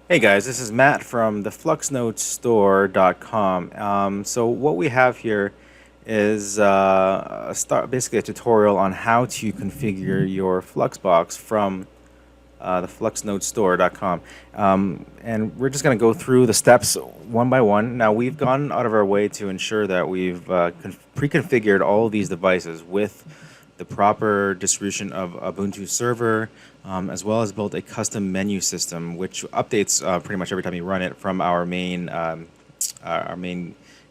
Hey guys, this is Matt from the FluxNodeStore.com. So what we have here is basically a tutorial on how to configure your Fluxbox from the FluxNodeStore.com. And we're just going to go through the steps one by one. Now we've gone out of our way to ensure that we've pre-configured all of these devices with the proper distribution of Ubuntu server, as well as built a custom menu system, which updates pretty much every time you run it from our main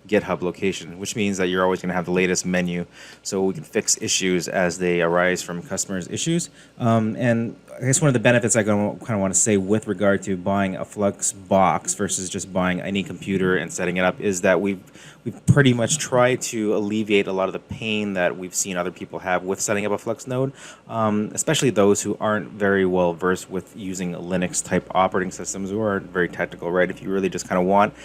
GitHub location, which means that you're always going to have the latest menu, so we can fix issues as they arise from customers' issues. And I guess one of the benefits I kind of want to say with regard to buying a Flux box versus just buying any computer and setting it up is that we've pretty much tried to alleviate a lot of the pain that we've seen other people have with setting up a Flux node, especially those who aren't very well versed with using Linux type operating systems or aren't very technical, right? If you really just kind of want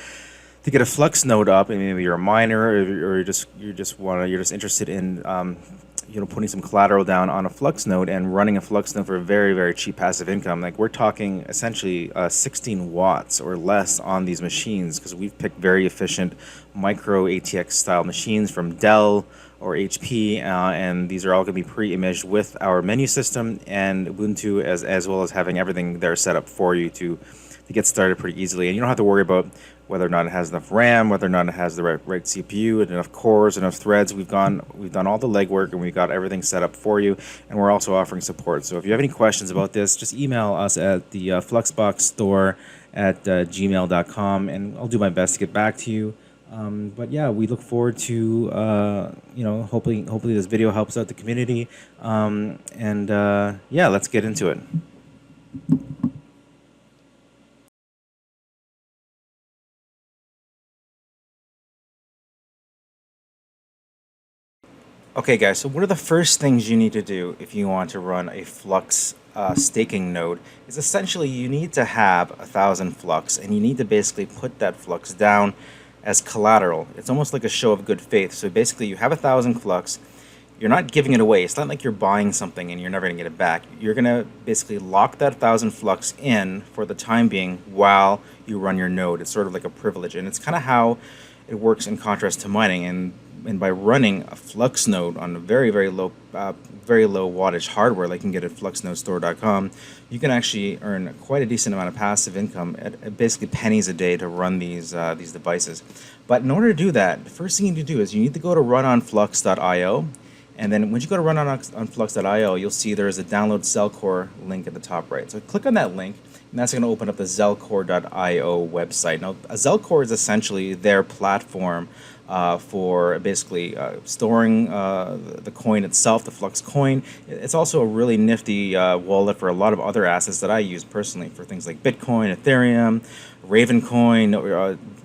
to get a Flux node up, and maybe you're a miner, or you're just interested in putting some collateral down on a Flux node and running a Flux node for a very, very cheap passive income. Like, we're talking essentially 16 watts or less on these machines, because we've picked very efficient micro ATX style machines from Dell or HP, and these are all going to be pre-imaged with our menu system and Ubuntu, as well as having everything there set up for you to get started pretty easily. And you don't have to worry about whether or not it has enough RAM, whether or not it has the right CPU, enough cores, enough threads. We've done all the legwork, and we've got everything set up for you, and we're also offering support. So if you have any questions about this, just email us at the FluxBoxStore at gmail.com, and I'll do my best to get back to you. But yeah, we look forward to hopefully this video helps out the community, yeah, let's get into it. Okay, guys, so one of the first things you need to do if you want to run a Flux staking node is essentially you need to have 1,000 Flux, and you need to basically put that Flux down as collateral. It's almost like a show of good faith. So basically, you have 1,000 Flux. You're not giving it away. It's not like you're buying something and you're never going to get it back. You're going to basically lock that 1,000 Flux in for the time being while you run your node. It's sort of like a privilege, and it's kind of how it works in contrast to mining. And by running a Flux node on a very, very low wattage hardware like you can get at FluxNodeStore.com, you can actually earn quite a decent amount of passive income at basically pennies a day to run these devices. But in order to do that, the first thing you need to do is you need to go to runonflux.io, and then once you go to runonflux.io, you'll see there is a download Zelcore link at the top right. So click on that link, and that's going to open up the Zelcore.io website. Now, a Zelcore is essentially their platform for basically storing the coin itself, the Flux coin. It's also a really nifty wallet for a lot of other assets that I use personally for things like Bitcoin, Ethereum, Ravencoin,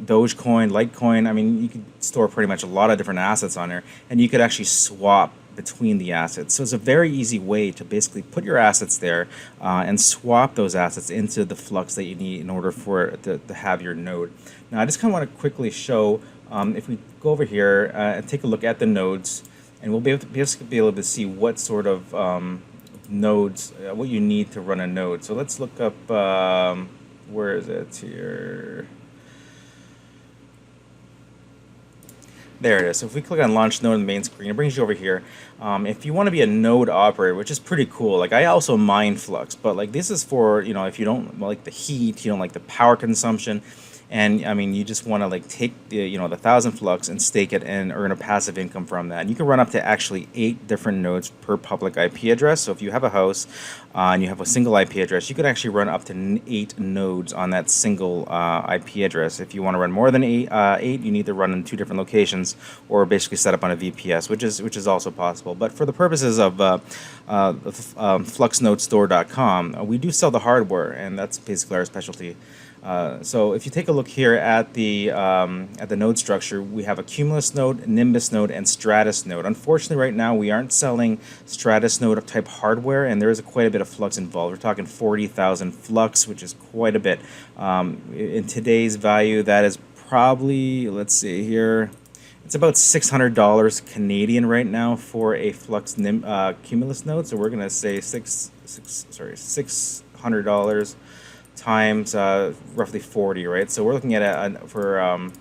Dogecoin, Litecoin. I mean, you could store pretty much a lot of different assets on there, and you could actually swap between the assets. So it's a very easy way to basically put your assets there and swap those assets into the Flux that you need in order for it to have your node. Now, I just kind of want to quickly show, if we go over here and take a look at the nodes, and we'll be able to see what sort of nodes, what you need to run a node. So let's look up, where is it here? There it is. So if we click on Launch Node on the main screen, it brings you over here. If you want to be a node operator, which is pretty cool, like I also mine Flux, but like this is for, if you don't like the heat, you don't like the power consumption, and I mean, you just want to like take the 1,000 Flux and stake it and earn a passive income from that. And you can run up to actually 8 different nodes per public IP address. So if you have a house and you have a single IP address, you could actually run up to 8 nodes on that single IP address. If you want to run more than 8, you need to run in 2 different locations, or basically set up on a VPS, which is also possible. But for the purposes of FluxNodeStore.com, we do sell the hardware, and that's basically our specialty. So if you take a look here at the node structure, we have a Cumulus node, Nimbus node, and Stratus node. Unfortunately, right now we aren't selling Stratus node type hardware, and there is quite a bit of Flux involved. We're talking 40,000 Flux, which is quite a bit. In today's value, that is probably, let's see here, it's about $600 Canadian right now for a Flux Cumulus node. So we're gonna say $600 times roughly 40, right? So we're looking at for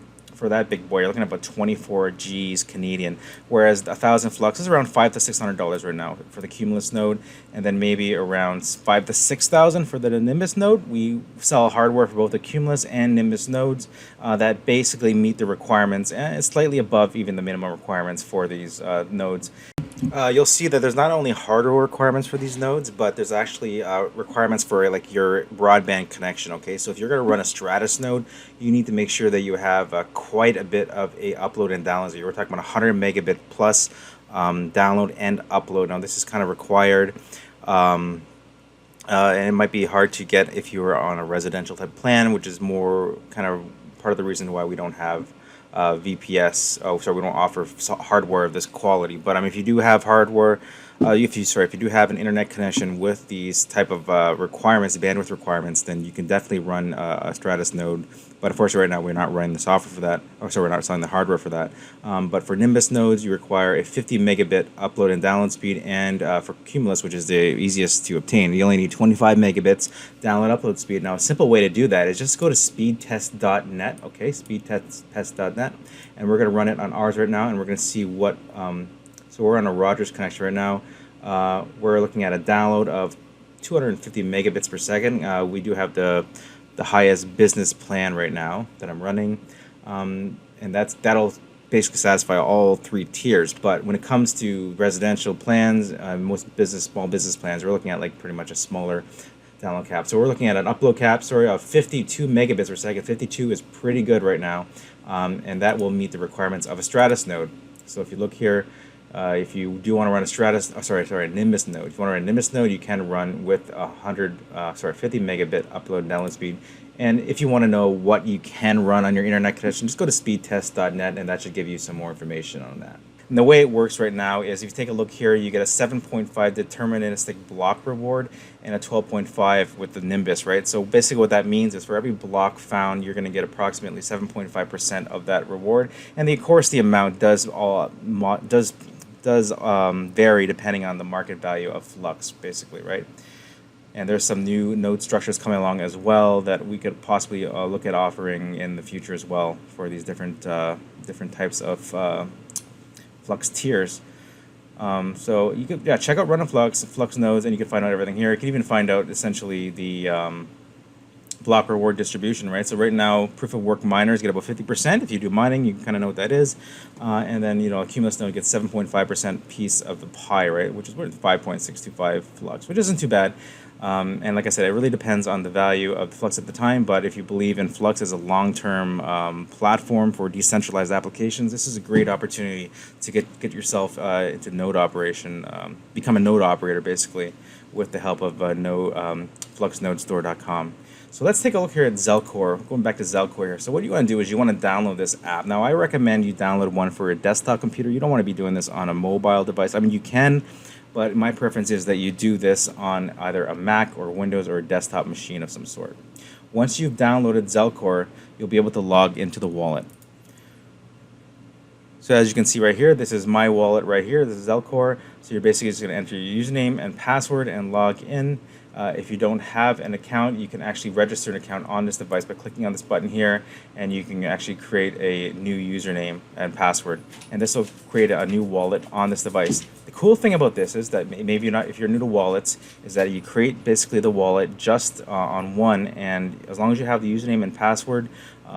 that big boy, you're looking at about 24 G's Canadian, whereas 1,000 flux is around $500 to $600 right now for the Cumulus node, and then maybe around 5,000 to 6,000 for the Nimbus node. We sell hardware for both the Cumulus and Nimbus nodes that basically meet the requirements, and it's slightly above even the minimum requirements for these nodes. You'll see that there's not only hardware requirements for these nodes, but there's actually requirements for like your broadband connection. Okay, so if you're going to run a Stratus node, you need to make sure that you have quite a bit of a upload and download. So we're talking about 100 megabit plus download and upload. Now this is kind of required, and it might be hard to get if you are on a residential type plan, which is more kind of part of the reason why we don't have VPS. Oh, sorry, we don't offer hardware of this quality. But if you do have hardware, if you do have an internet connection with these type of requirements, bandwidth requirements, then you can definitely run a Stratus node. But unfortunately, right now we're not running the software for that. Oh, sorry, we're not selling the hardware for that. But for Nimbus nodes, you require a 50 megabit upload and download speed, and for Cumulus, which is the easiest to obtain, you only need 25 megabits download upload speed. Now, a simple way to do that is just go to speedtest.net. Okay, speedtest.net, and we're going to run it on ours right now, and we're going to see what. So we're on a Rogers connection right now. We're looking at a download of 250 megabits per second. We do have the highest business plan right now that I'm running, and that'll basically satisfy all three tiers. But when it comes to residential plans, most small business plans, we're looking at like pretty much a smaller download cap. So we're looking at an upload cap, of 52 megabits per second. 52 is pretty good right now, and that will meet the requirements of a Stratus node. So if you look here, if you do want to run a Nimbus node. If you want to run a Nimbus node, you can run with 50 megabit upload and download speed. And if you want to know what you can run on your internet connection, just go to speedtest.net, and that should give you some more information on that. And the way it works right now is, if you take a look here, you get a 7.5 deterministic block reward and a 12.5 with the Nimbus, right? So basically what that means is for every block found, you're going to get approximately 7.5% of that reward. And of course, the amount does vary depending on the market value of Flux, basically, right? And there's some new node structures coming along as well that we could possibly look at offering in the future as well for these different types of Flux tiers. So you could check out Run a Flux nodes, and you can find out everything here. You can even find out essentially the block reward distribution, right? So right now, proof of work miners get about 50%. If you do mining, you can kind of know what that is. And then a Cumulus node gets 7.5% piece of the pie, right? Which is worth 5.625 Flux, which isn't too bad. And like I said, it really depends on the value of the Flux at the time, but if you believe in Flux as a long-term platform for decentralized applications, this is a great opportunity to get yourself into node operation, become a node operator, basically, with the help of fluxnodestore.com. So let's take a look here at Zelcore. Going back to Zelcore here. So what you want to do is you want to download this app. Now, I recommend you download one for a desktop computer. You don't want to be doing this on a mobile device. You can, but my preference is that you do this on either a Mac or Windows or a desktop machine of some sort. Once you've downloaded Zelcore, you'll be able to log into the wallet. So as you can see right here, this is my wallet right here. This is Zelcore. So you're basically just going to enter your username and password and log in. If you don't have an account, you can actually register an account on this device by clicking on this button here, and you can actually create a new username and password. And this will create a new wallet on this device. The cool thing about this is that maybe if you're new to wallets, is that you create basically the wallet just on one, and as long as you have the username and password,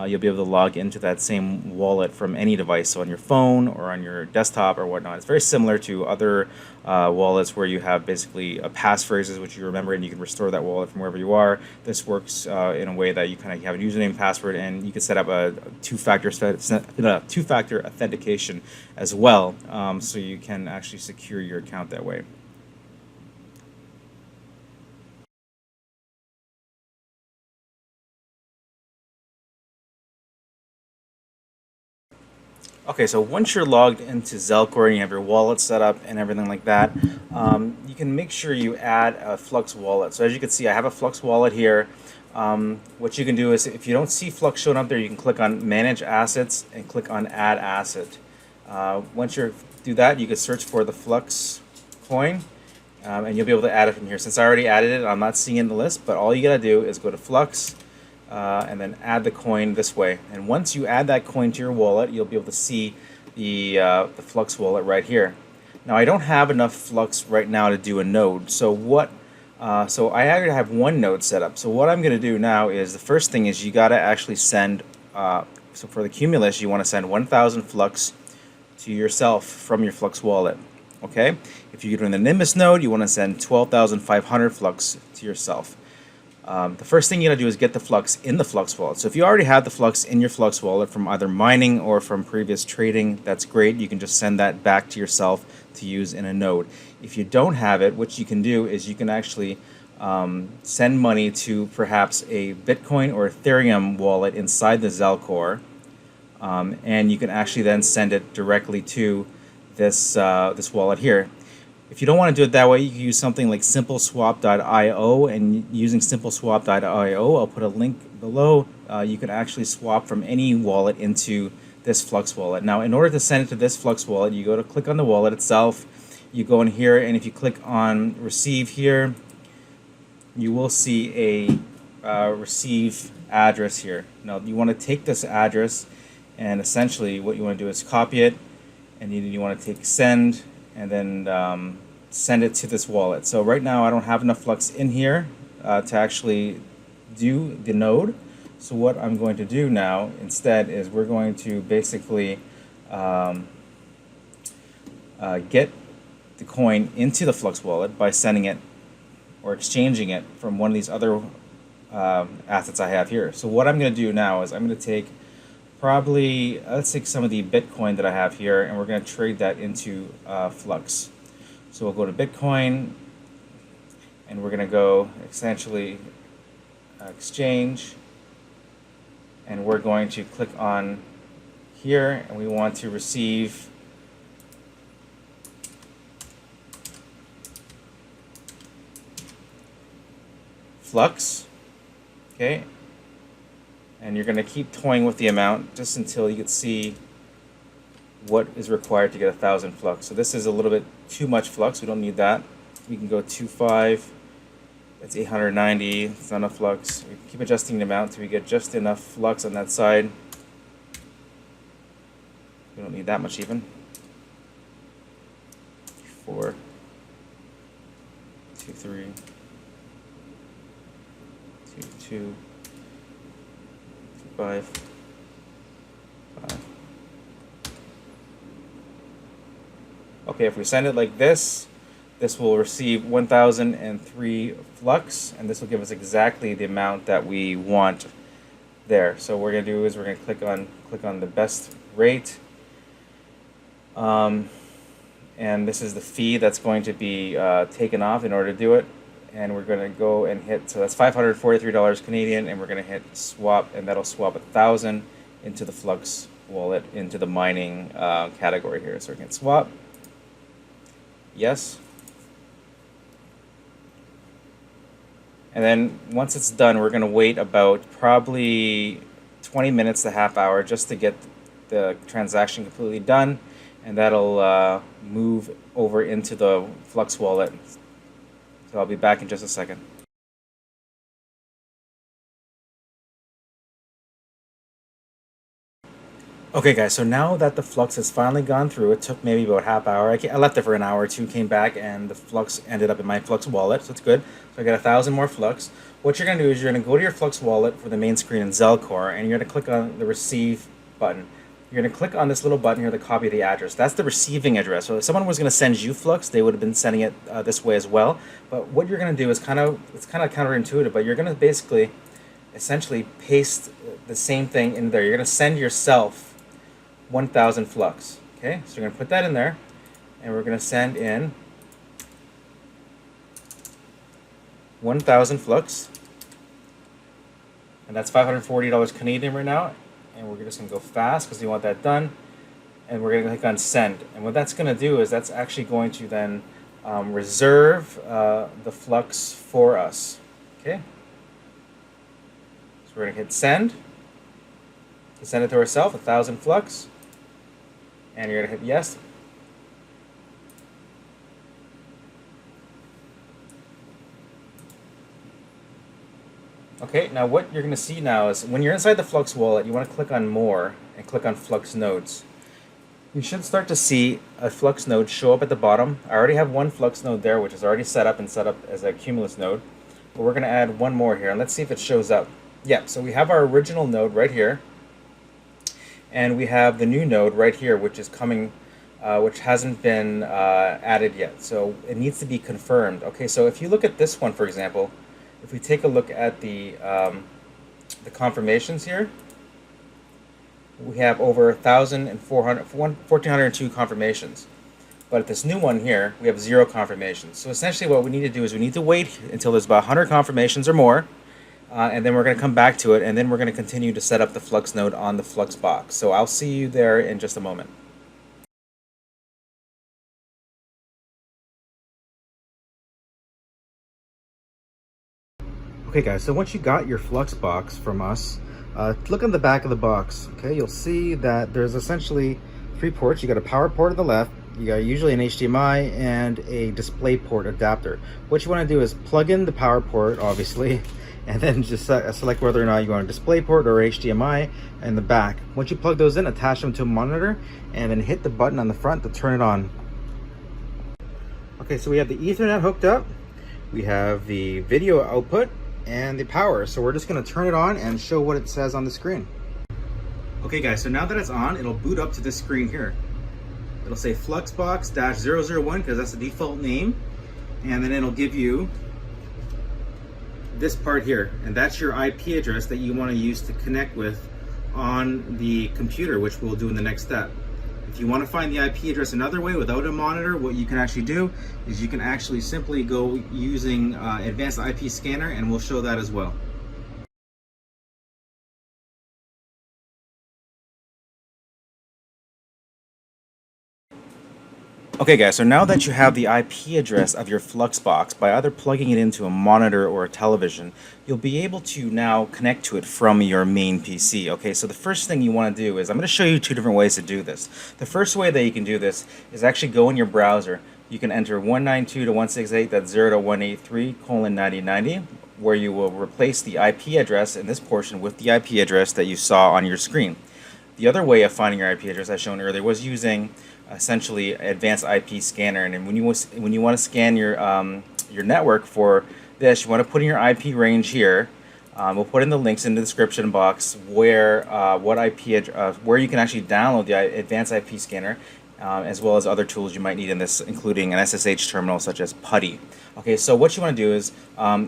you'll be able to log into that same wallet from any device, so on your phone or on your desktop or whatnot. It's very similar to other wallets where you have basically passphrases which you remember, and you can restore that wallet from wherever you are. This works in a way that you kind of have a username, password, and you can set up a two-factor authentication as well, so you can actually secure your account that way. Okay, so once you're logged into Zelcore and you have your wallet set up and everything like that, you can make sure you add a Flux wallet. So as you can see, I have a Flux wallet here. What you can do is, if you don't see Flux showing up there, you can click on Manage Assets and click on Add Asset. Once you do that, you can search for the Flux coin. and you'll be able to add it from here. Since I already added it, I'm not seeing it in the list, but all you gotta do is go to Flux and then add the coin this way. And once you add that coin to your wallet, you'll be able to see the Flux wallet right here. Now I don't have enough Flux right now to do a node, so so I already have one node set up. So what I'm going to do now is, the first thing is you got to actually send, so for the Cumulus, you want to send 1,000 Flux to yourself from your Flux wallet. Okay? If you're doing the Nimbus node, you want to send 12,500 Flux to yourself. The first thing you got to do is get the Flux in the Flux wallet. So if you already have the Flux in your Flux wallet from either mining or from previous trading, that's great. You can just send that back to yourself to use in a node. If you don't have it, what you can do is you can actually send money to perhaps a Bitcoin or Ethereum wallet inside the Zelcore, and you can actually then send it directly to this wallet here. If you don't want to do it that way, you can use something like simpleswap.io, and using simpleswap.io, I'll put a link below. You can actually swap from any wallet into this Flux wallet. Now, in order to send it to this Flux wallet, you go to click on the wallet itself, you go in here, and if you click on receive here, you will see a receive address here. Now, you want to take this address, and essentially what you want to do is copy it, and you want to take send, and then send it to this wallet. So right now I don't have enough Flux in here to actually do the node. So what I'm going to do now instead is we're going to basically get the coin into the Flux wallet by sending it or exchanging it from one of these other assets I have here. So what I'm going to do now is I'm going to take probably, let's take some of the Bitcoin that I have here, and we're going to trade that into Flux. So we'll go to Bitcoin, and we're going to go essentially exchange, and we're going to click on here, and we want to receive Flux, okay? And you're going to keep toying with the amount just until you can see what is required to get 1,000 Flux. So this is a little bit too much Flux. We don't need that. We can go 2.5. That's 890. It's not enough Flux. We keep adjusting the amount until we get just enough Flux on that side. We don't need that much even. 4, 2, 3, 2, 2. 5. Okay, if we send it like this, this will receive 1,003 Flux, and this will give us exactly the amount that we want there. So what we're going to do is we're going to click on the best rate, and this is the fee that's going to be taken off in order to do it. And we're going to go and hit, so that's $543 Canadian, and we're going to hit swap, and that'll swap 1,000 into the Flux wallet, into the mining category here. So we can swap, yes. And then once it's done, we're going to wait about probably 20 minutes to half hour just to get the transaction completely done, and that'll move over into the Flux wallet. So I'll be back in just a second. Okay guys, so now that the Flux has finally gone through, it took maybe about half hour. I left it for an hour or two, came back, and the Flux ended up in my Flux wallet, so it's good. So I got 1,000 more Flux. What you're going to do is you're going to go to your Flux wallet for the main screen in Zelcore, and you're going to click on the receive button. You're going to click on this little button here to copy the address. That's the receiving address. So if someone was going to send you Flux, they would have been sending it this way as well. But what you're going to do is it's kind of counterintuitive, but you're going to basically essentially paste the same thing in there. You're going to send yourself 1,000 Flux. Okay, so you're going to put that in there, and we're going to send in 1,000 Flux, and that's $540 Canadian right now. And we're just going to go fast because we want that done, and we're going to click on send. And what that's going to do is that's actually going to then reserve the Flux for us. Okay, so we're going to hit send to send it to ourselves, 1,000 Flux, and you're going to hit yes. Okay, now what you're going to see now is when you're inside the Flux wallet, you want to click on More and click on Flux Nodes. You should start to see a Flux node show up at the bottom. I already have one Flux node there, which is already set up as a Cumulus node. But we're going to add one more here, and let's see if it shows up. Yeah, so we have our original node right here, and we have the new node right here, which is coming, which hasn't been added yet. So it needs to be confirmed. Okay, so if you look at this one, for example, if we take a look at the confirmations here, we have over 1,402 confirmations. But at this new one here, we have 0 confirmations. So essentially what we need to do is we need to wait until there's about 100 confirmations or more, and then we're going to come back to it, and then we're going to continue to set up the Flux node on the Flux box. So I'll see you there in just a moment. Okay guys, so once you got your Flux box from us, look on the back of the box. Okay, you'll see that there's essentially 3 ports. You got a power port on the left, you got usually an HDMI and a display port adapter. What you want to do is plug in the power port, obviously, and then just select whether or not you want a display port or HDMI in the back. Once you plug those in, attach them to a monitor, and then hit the button on the front to turn it on. Okay, so we have the Ethernet hooked up, we have the video output, and the power. So we're just going to turn it on and show what it says on the screen. Okay guys, so now that it's on, it'll boot up to this screen here. It'll say FluxBox-001 because that's the default name, and then it'll give you this part here, and that's your IP address that you want to use to connect with on the computer, which we'll do in the next step. If you want to find the IP address another way without a monitor, what you can actually do is you can actually simply go using advanced IP scanner, and we'll show that as well. Okay guys, so now that you have the IP address of your Flux box, by either plugging it into a monitor or a television, you'll be able to now connect to it from your main PC. Okay, so the first thing you want to do is, I'm going to show you 2 different ways to do this. The first way that you can do this is actually go in your browser. You can enter 192.168.0.183:9090, where you will replace the IP address in this portion with the IP address that you saw on your screen. The other way of finding your IP address, as shown earlier, was using essentially advanced IP scanner. And when you want to scan your network for this, you want to put in your IP range here. We'll put in the links in the description box where where you can actually download the advanced IP scanner, as well as other tools you might need in this, including an SSH terminal such as Putty. Okay, so what you want to do is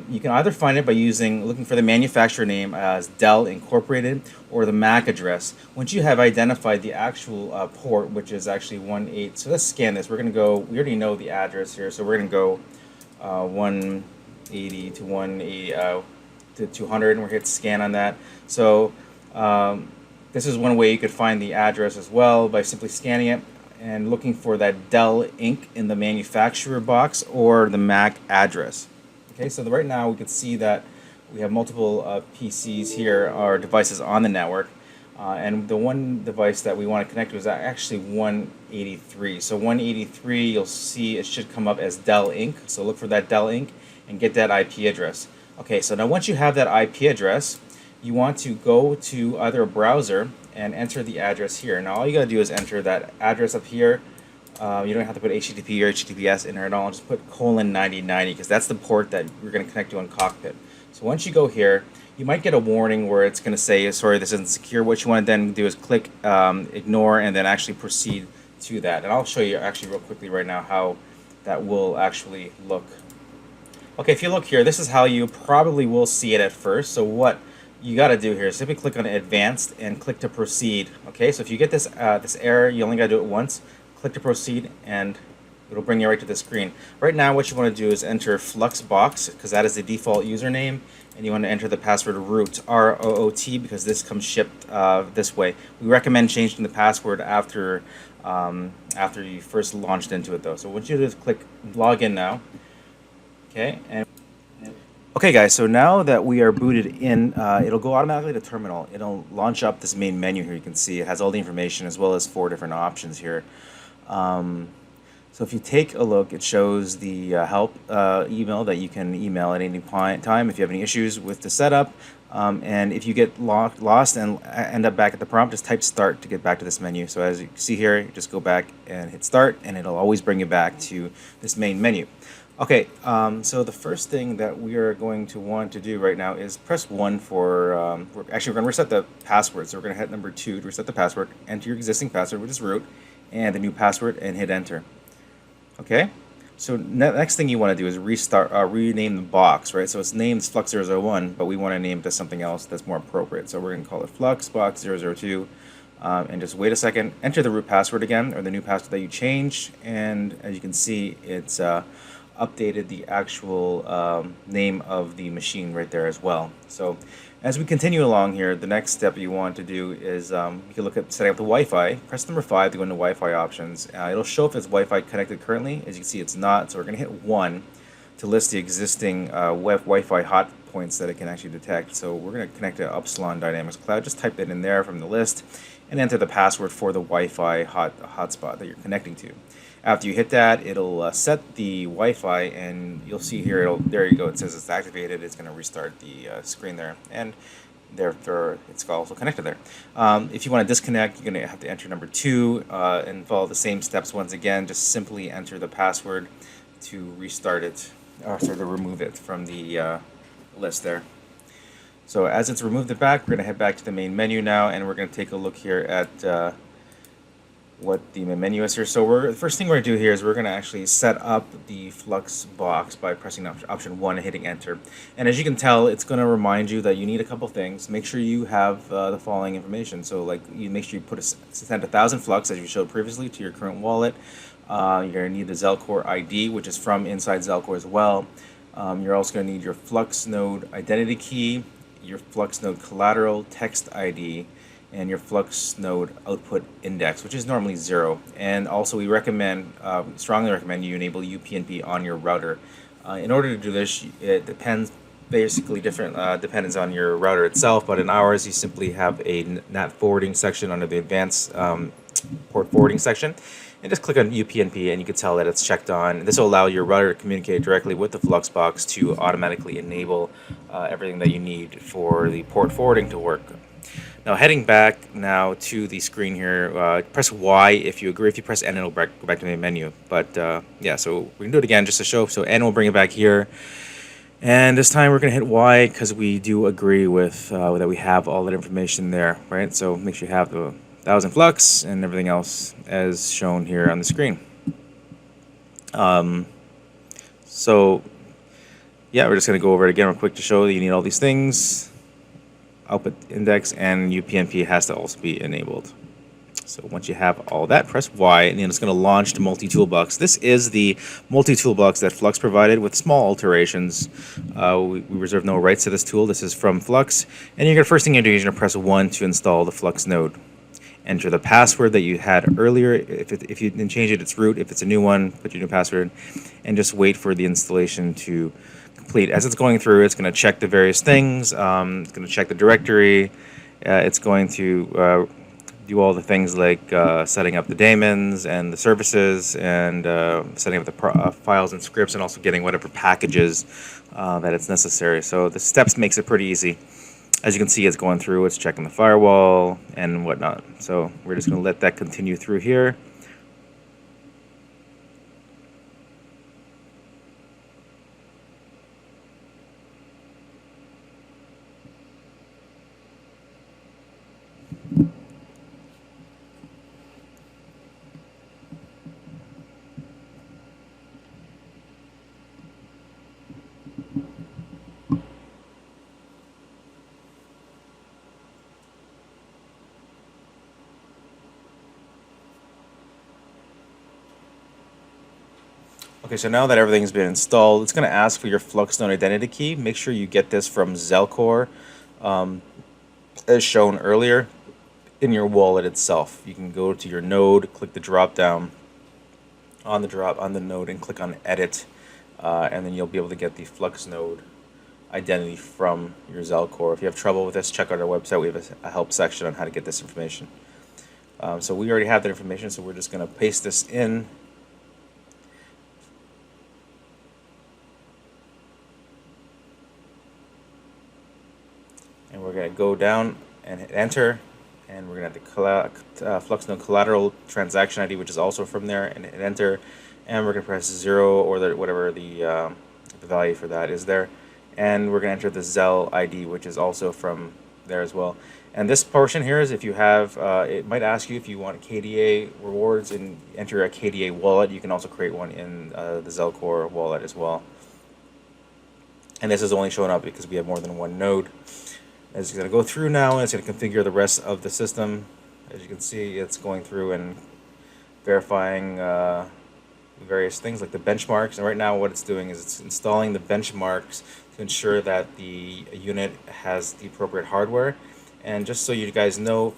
you can either find it by looking for the manufacturer name as Dell Incorporated or the MAC address. Once you have identified the actual port, which is actually 18, so let's scan this. We're going to go, we already know the address here, so we're going to go 180 to 180 to 200, and we're hit scan on that. So this is one way you could find the address as well, by simply scanning it and looking for that Dell Inc. in the manufacturer box or the MAC address. Okay, so right now we can see that we have multiple PCs here, or devices on the network, and the one device that we want to connect to is actually 183. So 183, you'll see it should come up as Dell Inc. So look for that Dell Inc. and get that IP address. Okay, so now once you have that IP address, you want to go to either a browser and enter the address here. Now all you gotta do is enter that address up here. You don't have to put HTTP or HTTPS in there at all. Just put :9090 because that's the port that we're gonna connect to on Cockpit. So once you go here, you might get a warning where it's gonna say, sorry, this isn't secure. What you want to then do is click ignore and then actually proceed to that. And I'll show you actually real quickly right now how that will actually look. Okay, if you look here, this is how you probably will see it at first. So what you got to do here is simply click on advanced and click to proceed. Okay, so if you get this this error, you only got to do it once. Click to proceed and it'll bring you right to the screen. Right now what you want to do is enter FluxBox because that is the default username, and you want to enter the password root, R-O-O-T, because this comes shipped this way. We recommend changing the password after you first launched into it though. So what you do is click log in now. Okay, okay guys, so now that we are booted in, it'll go automatically to terminal. It'll launch up this main menu here. You can see it has all the information as well as 4 different options here. So if you take a look, it shows the help email that you can email at any time if you have any issues with the setup. And if you get lost and end up back at the prompt, just type start to get back to this menu. So as you see here, you just go back and hit start, and it'll always bring you back to this main menu. Okay, so the first thing that we are going to want to do right now is press 1 for, we're going to reset the password. So we're going to hit number 2 to reset the password, enter your existing password, which is root, and the new password, and hit enter. Okay, so next thing you want to do is rename the box, right? So it's named Flux001, but we want to name it to something else that's more appropriate. So we're going to call it FluxBox002, and just wait a second. Enter the root password again, or the new password that you changed, and as you can see, it's updated the actual name of the machine right there as well. So as we continue along here, the next step you want to do is you can look at setting up the Wi-Fi. Press number 5 to go into Wi-Fi options. It'll show if it's Wi-Fi connected currently. As you can see, it's not. So we're going to hit 1 to list the existing Wi-Fi hot points that it can actually detect. So we're going to connect to Upsilon Dynamics Cloud. Just type it in there from the list and enter the password for the Wi-Fi hotspot that you're connecting to. After you hit that, it'll set the Wi-Fi, and you'll see here, there you go, it says it's activated. It's going to restart the screen there, and therefore it's also connected there. If you want to disconnect, you're going to have to enter number 2 and follow the same steps once again. Just simply enter the password to restart it, or sorry, to remove it from the list there. So as it's removed it back, we're going to head back to the main menu now, and we're going to take a look here at what the menu is here. So the first thing we're going to do here is we're going to actually set up the Flux box by pressing option 1 and hitting enter. And as you can tell, it's going to remind you that you need a couple things. Make sure you have the following information. So like, you make sure you send 1,000 Flux, as you showed previously, to your current wallet. You're going to need the Zelcore ID, which is from inside Zelcore as well. You're also going to need your Flux node identity key, your Flux node collateral text ID, and your Flux node output index, which is normally 0. And also we strongly recommend you enable UPnP on your router. In order to do this, it depends on your router itself, but in ours you simply have a NAT forwarding section under the advanced port forwarding section, and just click on UPnP and you can tell that it's checked on. This will allow your router to communicate directly with the FluxBox to automatically enable everything that you need for the port forwarding to work. Now heading back now to the screen here, press Y if you agree. If you press N, it'll go back to the menu. But yeah, so we can do it again just to show. So N will bring it back here. And this time we're going to hit Y because we do agree with that we have all that information there, right? So make sure you have the 1,000 Flux and everything else as shown here on the screen. So yeah, we're just going to go over it again real quick to show that you need all these things. Output index and UPnP has to also be enabled. So once you have all that, press Y, and then it's going to launch the multi-toolbox. This is the multi-toolbox that Flux provided with small alterations. We reserve no rights to this tool. This is from Flux. And you're going to, first thing you do is you're going to press 1 to install the Flux node. Enter the password that you had earlier. If you didn't change it, it's root. If it's a new one, put your new password, and just wait for the installation to complete. As it's going through, it's going to check the various things. It's going to check the directory. It's going to do all the things like setting up the daemons and the services, and setting up the files and scripts, and also getting whatever packages that it's necessary. So the steps makes it pretty easy. As you can see, it's going through, it's checking the firewall and whatnot. So we're just going to let that continue through here. Okay, so now that everything's been installed, it's going to ask for your Flux node identity key. Make sure you get this from Zelcore, as shown earlier, in your wallet itself. You can go to your node, click the drop down on the node, and click on Edit, and then you'll be able to get the Flux node identity from your Zelcore. If you have trouble with this, check out our website. We have a help section on how to get this information. So we already have that information, so we're just going to paste this in go down and hit enter, and we're going to have the Flux node collateral transaction ID, which is also from there, and hit enter, and we're going to press 0 or whatever the value for that is there, and we're going to enter the Zelle ID, which is also from there as well. And this portion here is if you have, it might ask you if you want KDA rewards and enter a KDA wallet. You can also create one in the Zelcore wallet as well. And this is only showing up because we have more than one node. As it's going to go through now, and it's going to configure the rest of the system. As you can see, it's going through and verifying various things like the benchmarks. And right now what it's doing is it's installing the benchmarks to ensure that the unit has the appropriate hardware. And just so you guys know,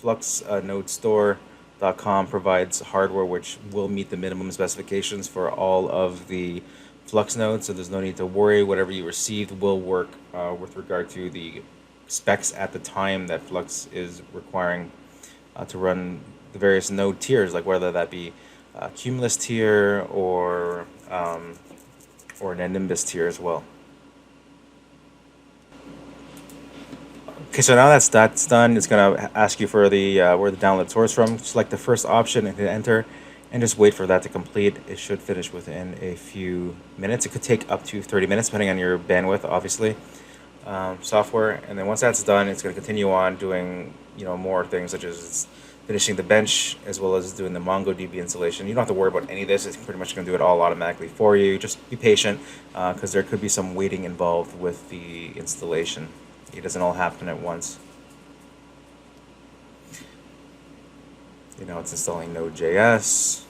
FluxNodeStore.com provides hardware which will meet the minimum specifications for all of the Flux nodes, so there's no need to worry. Whatever you received will work with regard to the specs at the time that Flux is requiring to run the various node tiers, like whether that be Cumulus tier or an Nimbus tier as well. Okay, so now that's done, it's going to ask you for the where the download source from. Select the first option and hit enter, and just wait for that to complete. It should finish within a few minutes. It could take up to 30 minutes, depending on your bandwidth, obviously. Software, and then once that's done, it's going to continue on doing more things, such as finishing the bench as well as doing the MongoDB installation. You don't have to worry about any of this. It's pretty much going to do it all automatically for you. Just be patient, because there could be some waiting involved with the installation. It doesn't all happen at once. It's installing Node.js,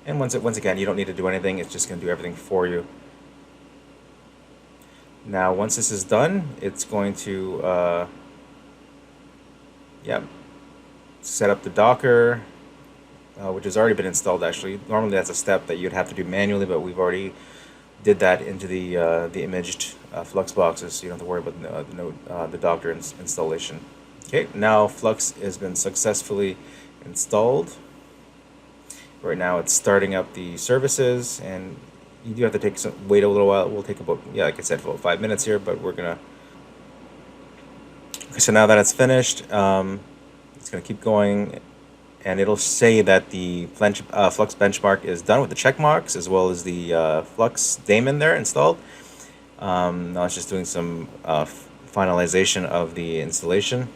and once again, you don't need to do anything. It's just going to do everything for you. Now, once this is done, it's going to set up the Docker, which has already been installed. Actually, normally that's a step that you'd have to do manually, but we've already did that into the imaged Flux boxes, so you don't have to worry about the Docker installation. Okay, now Flux has been successfully installed. Right now it's starting up the services, and you do have to wait a little while. We'll take about, like I said, about 5 minutes here, but we're gonna. Okay, so now that it's finished, it's gonna keep going, and it'll say that the Flux benchmark is done with the check marks as well as the Flux daemon there installed. Now it's just doing some finalization of the installation.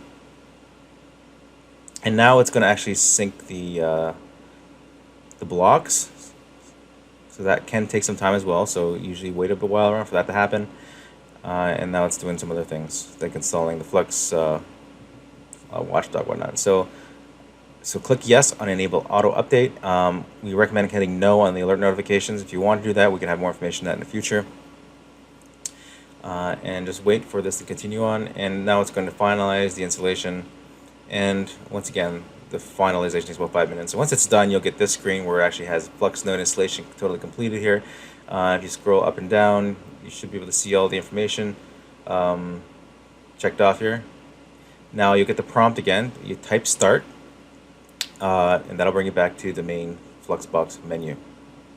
And now it's going to actually sync the blocks. So that can take some time as well. So usually wait a while around for that to happen. And now it's doing some other things, like installing the Flux watchdog, whatnot. So click yes on enable auto update. We recommend hitting no on the alert notifications. If you want to do that, we can have more information on that in the future. And just wait for this to continue on. And now it's going to finalize the installation. And once again, the finalization takes about 5 minutes. So once it's done, you'll get this screen where it actually has Flux node installation totally completed here. If you scroll up and down, you should be able to see all the information checked off here. Now you'll get the prompt again. You type start, and that'll bring you back to the main FluxBox menu.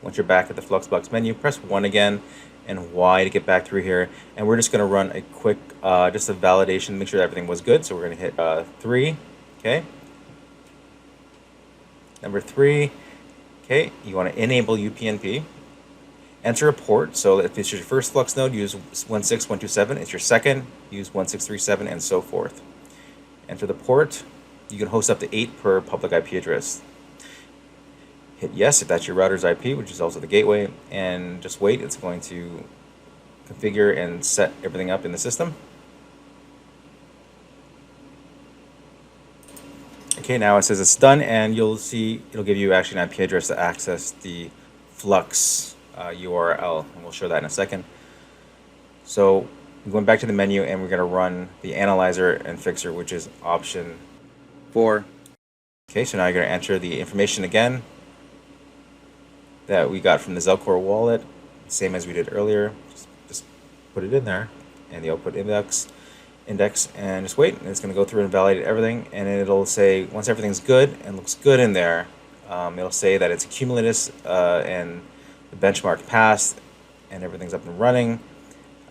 Once you're back at the FluxBox menu, press 1 again and Y to get back through here. And we're just going to run a quick, just a validation, make sure that everything was good. So we're going to hit 3, okay? Number 3, okay, you want to enable UPnP. Enter a port, so if it's your first Flux node, use 16127. It's your second, use 1637, and so forth. Enter the port. You can host up to 8 per public IP address. Hit yes if that's your router's IP, which is also the gateway, and just wait. It's going to configure and set everything up in the system. Okay, now it says it's done, and you'll see it'll give you actually an IP address to access the Flux URL, and we'll show that in a second. So we're going back to the menu, and we're going to run the analyzer and fixer, which is option 4. Okay, so now you're going to enter the information again that we got from the Zelcore wallet, same as we did earlier. Just put it in there, and the output index, and just wait. And it's going to go through and validate everything, and it'll say once everything's good and looks good in there, it'll say that it's cumulative and the benchmark passed and everything's up and running.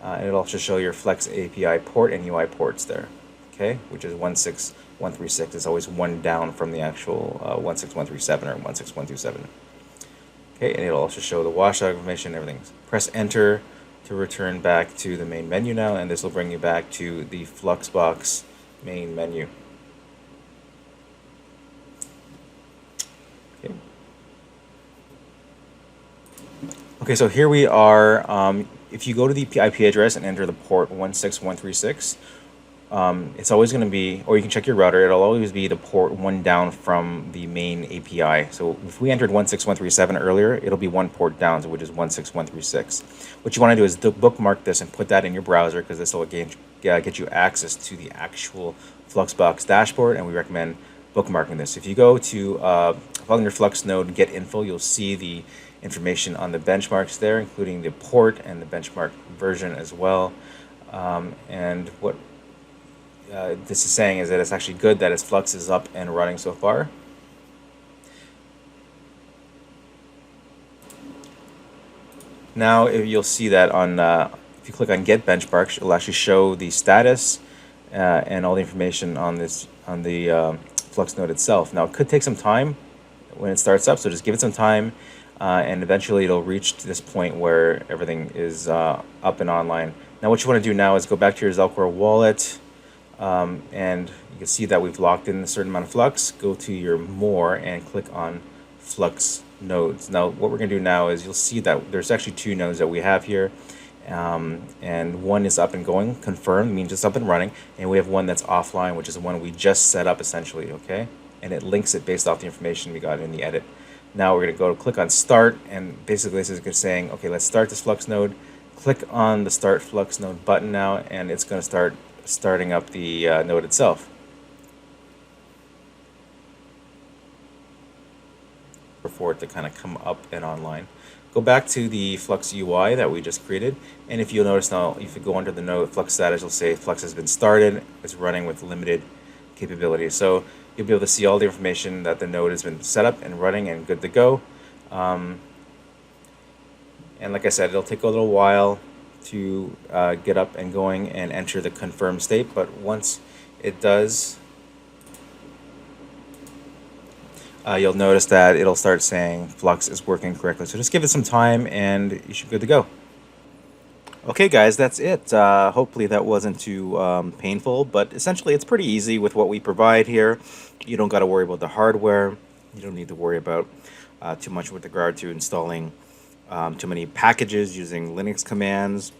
and it'll also show your Flux API port and UI ports there, okay, which is 16136. It's always one down from the actual 16137 or 16127. Okay, and it'll also show the washout information, everything. Press enter to return back to the main menu now, and this will bring you back to the FluxBox main menu. Okay. Okay, so here we are. If you go to the IP address and enter the port 16136, it's always going to be, or you can check your router, it'll always be the port one down from the main API. So if we entered 16137 earlier, it'll be one port down, which is 16136. What you want to do is bookmark this and put that in your browser, because this will get you access to the actual FluxBox dashboard, and we recommend bookmarking this. If you go to on your Flux node get info, you'll see the information on the benchmarks there, including the port and the benchmark version as well. And what this is saying is that it's actually good that its Flux is up and running so far. Now you'll see that on if you click on Get Benchmarks, it'll actually show the status and all the information on the Flux node itself. Now it could take some time when it starts up, so just give it some time, and eventually it'll reach to this point where everything is up and online. Now what you want to do now is go back to your Zelcore wallet, and you can see that we've locked in a certain amount of Flux. Go to your More and click on Flux nodes. Now what we're going to do now is you'll see that there's actually two nodes that we have here, and one is up and going, confirmed, means it's up and running, and we have one that's offline, which is the one we just set up essentially, okay? And it links it based off the information we got in the edit. Now we're going to click on start, and basically this is saying, okay, let's start this Flux node. Click on the start Flux node button now, and it's going to start starting up the node itself. For it to kind of come up and online. Go back to the Flux UI that we just created, and if you'll notice now, if you go under the node Flux status, you'll say Flux has been started, it's running with limited capability. So you'll be able to see all the information that the node has been set up and running and good to go. And like I said, it'll take a little while to get up and going and enter the confirmed state, but once it does, you'll notice that it'll start saying Flux is working correctly. So just give it some time and you should be good to go. Okay guys, that's it. Hopefully that wasn't too painful, but essentially it's pretty easy with what we provide here. You don't got to worry about the hardware. You don't need to worry about too much with regard to installing too many packages using Linux commands.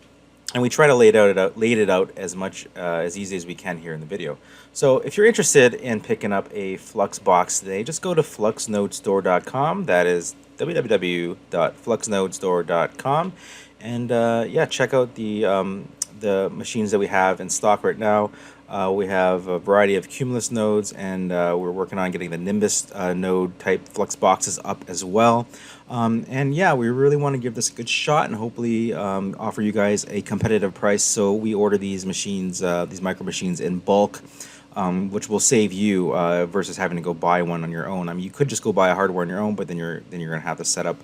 And we try to lay it out as much as easy as we can here in the video. So if you're interested in picking up a FluxBox today, just go to fluxnodestore.com. That is www.fluxnodestore.com, and yeah, check out the machines that we have in stock right now. We have a variety of Cumulus nodes, and we're working on getting the Nimbus node type Flux boxes up as well. And yeah, we really want to give this a good shot and hopefully offer you guys a competitive price. So we order these machines, these micro machines in bulk, which will save you versus having to go buy one on your own. I mean, you could just go buy a hardware on your own, but then you're gonna have to set up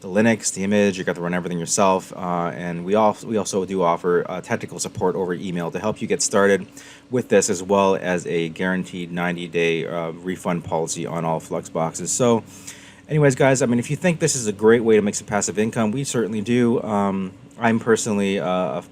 the Linux, the image. You got to run everything yourself. And we also do offer technical support over email to help you get started with this, as well as a guaranteed 90-day refund policy on all Flux boxes. So anyways, guys, I mean, if you think this is a great way to make some passive income, we certainly do. I'm personally a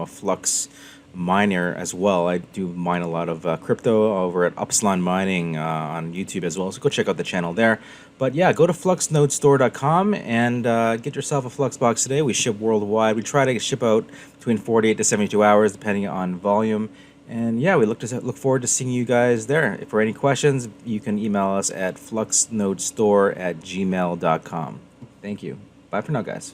Flux miner as well. I do mine a lot of crypto over at Upslon Mining on YouTube as well, so go check out the channel there. But yeah, go to fluxnodestore.com and get yourself a FluxBox today. We ship worldwide. We try to ship out between 48 to 72 hours depending on volume. And yeah, we look forward to seeing you guys there. If for any questions, you can email us at fluxnodestore@gmail.com. Thank you. Bye for now, guys.